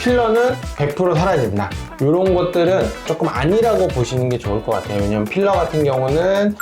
필러는 100% 사라진다. 이런 것들은 조금 아니라고 보시는 게 좋을 것 같아요. 왜냐면 필러 같은 경우는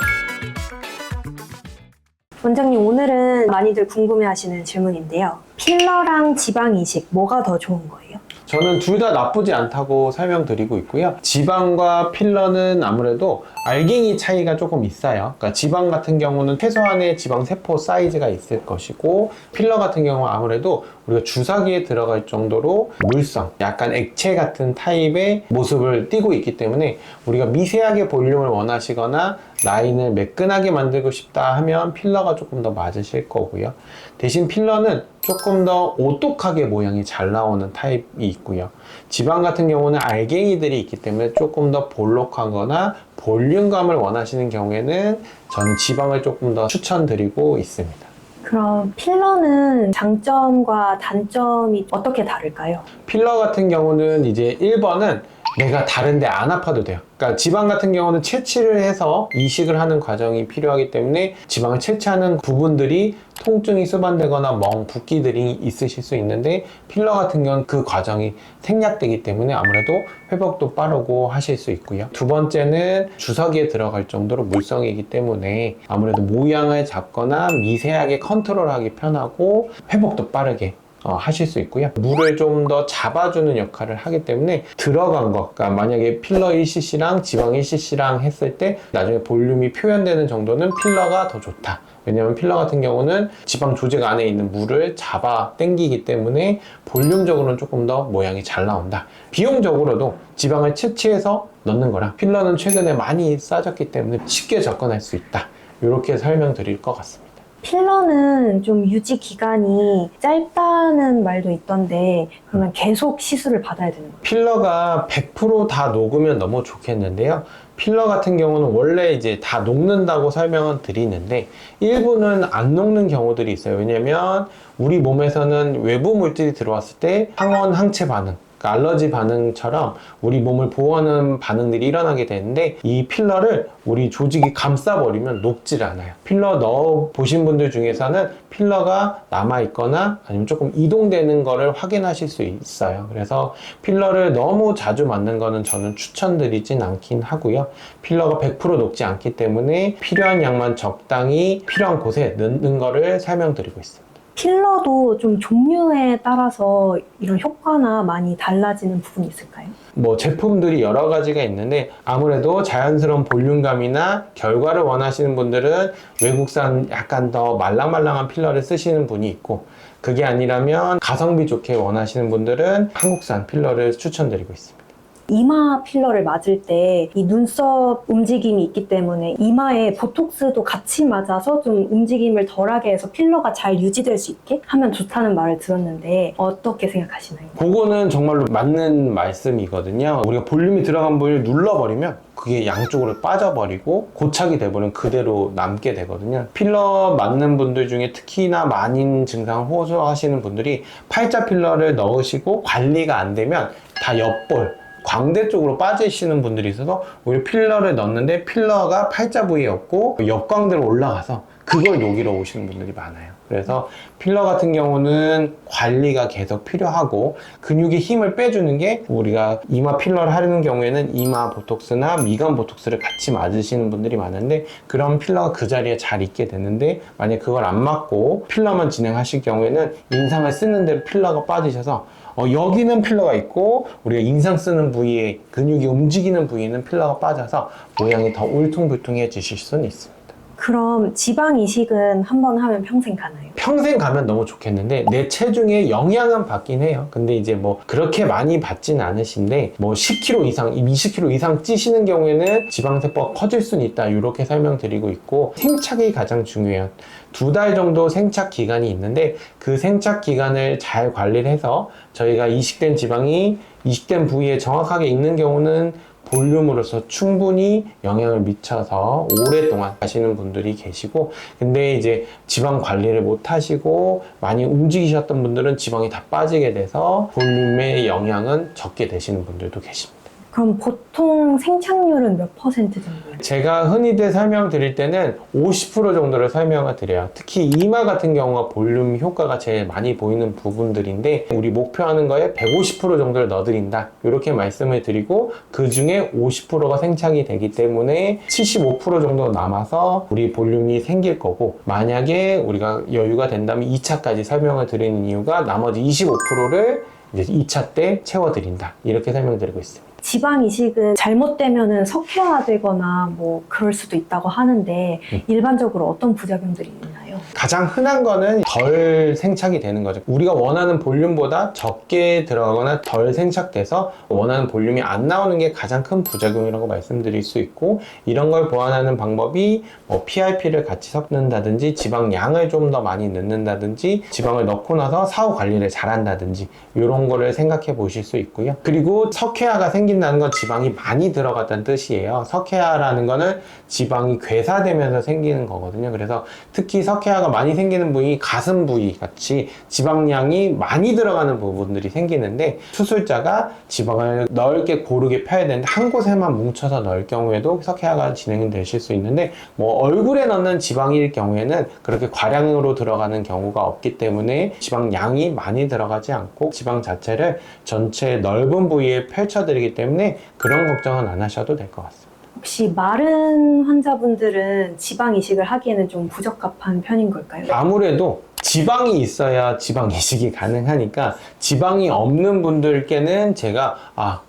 원장님, 오늘은 많이들 궁금해하시는 질문인데요. 필러랑 지방 이식 뭐가 더 좋은 거예요? 저는 둘 다 나쁘지 않다고 설명드리고 있고요. 지방과 필러는 아무래도 알갱이 차이가 조금 있어요. 그러니까 지방 같은 경우는 최소한의 지방 세포 사이즈가 있을 것이고, 필러 같은 경우는 아무래도 우리가 주사기에 들어갈 정도로 물성, 약간 액체 같은 타입의 모습을 띠고 있기 때문에 우리가 미세하게 볼륨을 원하시거나 라인을 매끈하게 만들고 싶다 하면 필러가 조금 더 맞으실 거고요. 대신 필러는 조금 더 오똑하게 모양이 잘 나오는 타입이 있고요. 지방 같은 경우는 알갱이들이 있기 때문에 조금 더 볼록하거나 볼륨감을 원하시는 경우에는 저는 지방을 조금 더 추천드리고 있습니다. 그럼 필러는 장점과 단점이 어떻게 다를까요? 필러 같은 경우는 이제 1번은 내가 다른데 안 아파도 돼요. 그러니까 지방 같은 경우는 채취를 해서 이식을 하는 과정이 필요하기 때문에 지방을 채취하는 부분들이 통증이 수반되거나 멍, 붓기들이 있으실 수 있는데, 필러 같은 경우는 그 과정이 생략되기 때문에 아무래도 회복도 빠르고 하실 수 있고요. 두 번째는 주사기에 들어갈 정도로 물성이기 때문에 아무래도 모양을 잡거나 미세하게 컨트롤하기 편하고 회복도 빠르게 하실 수 있고요. 물을 좀 더 잡아주는 역할을 하기 때문에 들어간 것, 그러니까 만약에 필러 1cc랑 지방 1cc랑 했을 때 나중에 볼륨이 표현되는 정도는 필러가 더 좋다. 왜냐면 필러 같은 경우는 지방 조직 안에 있는 물을 잡아 당기기 때문에 볼륨적으로는 조금 더 모양이 잘 나온다. 비용적으로도 지방을 채취해서 넣는 거랑 필러는 최근에 많이 싸졌기 때문에 쉽게 접근할 수 있다. 이렇게 설명드릴 것 같습니다. 필러는 좀 유지 기간이 짧다는 말도 있던데, 그러면 계속 시술을 받아야 되는 거예요? 필러가 100% 다 녹으면 너무 좋겠는데요. 필러 같은 경우는 원래 이제 다 녹는다고 설명은 드리는데, 일부는 안 녹는 경우들이 있어요. 왜냐면 우리 몸에서는 외부 물질이 들어왔을 때 항원 항체 반응, 알러지 반응처럼 우리 몸을 보호하는 반응들이 일어나게 되는데, 이 필러를 우리 조직이 감싸버리면 녹질 않아요. 필러 넣어 보신 분들 중에서는 필러가 남아있거나 아니면 조금 이동되는 거를 확인하실 수 있어요. 그래서 필러를 너무 자주 맞는 거는 저는 추천드리진 않긴 하고요. 필러가 100% 녹지 않기 때문에 필요한 양만 적당히 필요한 곳에 넣는 거를 설명드리고 있습니다. 필러도 좀 종류에 따라서 이런 효과나 많이 달라지는 부분이 있을까요? 뭐 제품들이 여러 가지가 있는데, 아무래도 자연스러운 볼륨감이나 결과를 원하시는 분들은 외국산 약간 더 말랑말랑한 필러를 쓰시는 분이 있고, 그게 아니라면 가성비 좋게 원하시는 분들은 한국산 필러를 추천드리고 있습니다. 이마 필러를 맞을 때 이 눈썹 움직임이 있기 때문에 이마에 보톡스도 같이 맞아서 좀 움직임을 덜하게 해서 필러가 잘 유지될 수 있게 하면 좋다는 말을 들었는데 어떻게 생각하시나요? 그거는 정말로 맞는 말씀이거든요. 우리가 볼륨이 들어간 부위를 눌러버리면 그게 양쪽으로 빠져버리고 고착이 돼버리면 그대로 남게 되거든요. 필러 맞는 분들 중에 특히나 많은 증상을 호소하시는 분들이 팔자 필러를 넣으시고 관리가 안 되면 다 옆볼, 광대 쪽으로 빠지시는 분들이 있어서 오히려 필러를 넣었는데 필러가 팔자 부위에 없고 옆광대로 올라가서 그걸 녹이러 오시는 분들이 많아요. 그래서 필러 같은 경우는 관리가 계속 필요하고, 근육의 힘을 빼주는 게, 우리가 이마 필러를 하는 경우에는 이마 보톡스나 미간 보톡스를 같이 맞으시는 분들이 많은데, 그런 필러가 그 자리에 잘 있게 되는데, 만약 그걸 안 맞고 필러만 진행하실 경우에는 인상을 쓰는 대로 필러가 빠지셔서 여기는 필러가 있고 우리가 인상 쓰는 부위에, 근육이 움직이는 부위는 필러가 빠져서 모양이 더 울퉁불퉁해지실 수는 있습니다. 그럼 지방 이식은 한 번 하면 평생 가나요? 평생 가면 너무 좋겠는데 내 체중에 영향은 받긴 해요. 근데 이제 뭐 그렇게 많이 받진 않으신데, 뭐 10kg 이상, 20kg 이상 찌시는 경우에는 지방세포가 커질 수는 있다, 이렇게 설명드리고 있고, 생착이 가장 중요해요. 2달 정도 생착 기간이 있는데, 그 생착 기간을 잘 관리를 해서 저희가 이식된 지방이 이식된 부위에 정확하게 있는 경우는 볼륨으로서 충분히 영향을 미쳐서 오랫동안 하시는 분들이 계시고, 근데 이제 지방 관리를 못 하시고 많이 움직이셨던 분들은 지방이 다 빠지게 돼서 볼륨의 영향은 적게 되시는 분들도 계십니다. 그럼 보통 생착률은 몇 퍼센트 정도예요? 제가 흔히들 설명드릴 때는 50% 정도를 설명을 드려요. 특히 이마 같은 경우가 볼륨 효과가 제일 많이 보이는 부분들인데 우리 목표하는 거에 150% 정도를 넣어드린다 이렇게 말씀을 드리고 그 중에 50%가 생착이 되기 때문에 75% 정도 남아서 우리 볼륨이 생길 거고, 만약에 우리가 여유가 된다면 2차까지 설명을 드리는 이유가 나머지 25%를 이제 2차 때 채워드린다 이렇게 설명드리고 있습니다. 지방 이식은 잘못되면은 석회화되거나 뭐 그럴 수도 있다고 하는데 일반적으로 어떤 부작용들이 있나요? 가장 흔한 거는 덜 생착이 되는 거죠. 우리가 원하는 볼륨보다 적게 들어가거나 덜 생착돼서 원하는 볼륨이 안 나오는 게 가장 큰 부작용이라고 말씀드릴 수 있고, 이런 걸 보완하는 방법이 뭐 PRP를 같이 섞는다든지 지방 양을 좀 더 많이 넣는다든지 지방을 넣고 나서 사후 관리를 잘한다든지 이런 거를 생각해 보실 수 있고요. 그리고 석회화가 생긴다는 건 지방이 많이 들어갔다는 뜻이에요. 석회화라는 거는 지방이 괴사되면서 생기는 거거든요. 그래서 특히 석회화가 많이 생기는 부위, 가슴 부위 같이 지방량이 많이 들어가는 부분들이 생기는데, 수술자가 지방을 넓게 고르게 펴야 되는데 한 곳에만 뭉쳐서 넣을 경우에도 석회화가 진행되실 수 있는데, 뭐 얼굴에 넣는 지방일 경우에는 그렇게 과량으로 들어가는 경우가 없기 때문에 지방량이 많이 들어가지 않고 지방 자체를 전체 넓은 부위에 펼쳐드리기 때문에 그런 걱정은 안 하셔도 될 것 같습니다. 혹시 마른 환자분들은 지방 이식을 하기에는 좀 부적합한 편인 걸까요? 아무래도 지방이 있어야 지방 이식이 가능하니까 지방이 없는 분들께는 제가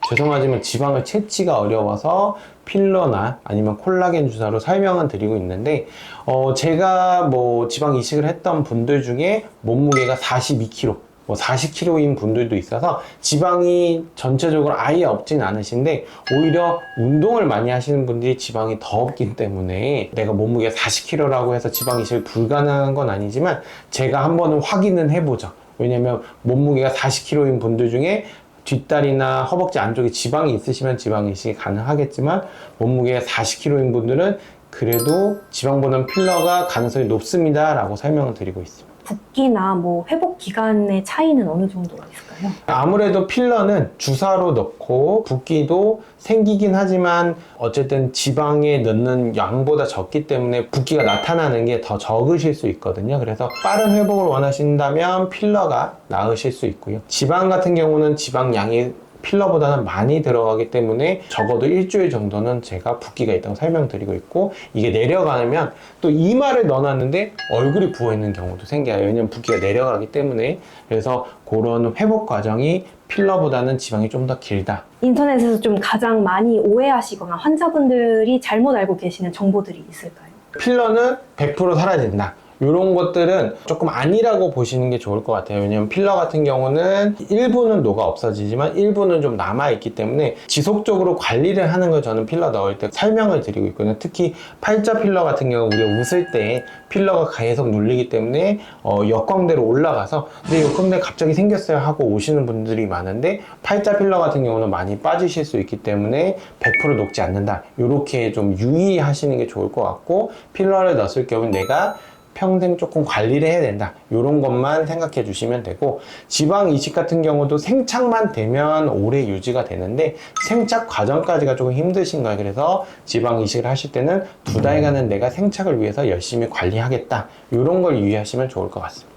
죄송하지만 지방을 채취가 어려워서 필러나 아니면 콜라겐 주사로 설명은 드리고 있는데, 제가 뭐 지방 이식을 했던 분들 중에 몸무게가 42kg, 뭐 40kg인 분들도 있어서 지방이 전체적으로 아예 없진 않으신데, 오히려 운동을 많이 하시는 분들이 지방이 더 없기 때문에 내가 몸무게가 40kg라고 해서 지방 이식이 불가능한 건 아니지만 제가 한번은 확인은 해보죠. 왜냐면 몸무게가 40kg인 분들 중에 뒷다리나 허벅지 안쪽에 지방이 있으시면 지방 이식이 가능하겠지만, 몸무게가 40kg인 분들은 그래도 지방보다는 필러가 가능성이 높습니다 라고 설명을 드리고 있습니다. 붓기나 뭐 회복 기간의 차이는 어느 정도가 있을까요? 아무래도 필러는 주사로 넣고 붓기도 생기긴 하지만 어쨌든 지방에 넣는 양보다 적기 때문에 붓기가 나타나는 게 더 적으실 수 있거든요. 그래서 빠른 회복을 원하신다면 필러가 나으실 수 있고요. 지방 같은 경우는 지방 양이 필러보다는 많이 들어가기 때문에 적어도 일주일 정도는 제가 붓기가 있다고 설명드리고 있고, 이게 내려가면 또 이마를 넣어놨는데 얼굴이 부어있는 경우도 생겨요. 왜냐면 붓기가 내려가기 때문에. 그래서 그런 회복 과정이 필러보다는 지방이 좀 더 길다. 인터넷에서 좀 가장 많이 오해하시거나 환자분들이 잘못 알고 계시는 정보들이 있을까요? 필러는 100% 사라진다. 이런 것들은 조금 아니라고 보시는 게 좋을 것 같아요. 왜냐면 필러 같은 경우는 일부는 녹아 없어지지만 일부는 좀 남아있기 때문에 지속적으로 관리를 하는 걸 저는 필러 넣을 때 설명을 드리고 있거든요. 특히 팔자 필러 같은 경우 우리가 웃을 때 필러가 계속 눌리기 때문에 역광대로 올라가서 근데 역광대 갑자기 생겼어요 하고 오시는 분들이 많은데, 팔자 필러 같은 경우는 많이 빠지실 수 있기 때문에 100% 녹지 않는다. 이렇게 좀 유의하시는 게 좋을 것 같고, 필러를 넣었을 경우 내가 평생 조금 관리를 해야 된다. 이런 것만 생각해 주시면 되고, 지방 이식 같은 경우도 생착만 되면 오래 유지가 되는데 생착 과정까지가 조금 힘드신 거예요. 그래서 지방 이식을 하실 때는 2달간은 내가 생착을 위해서 열심히 관리하겠다. 이런 걸 유의하시면 좋을 것 같습니다.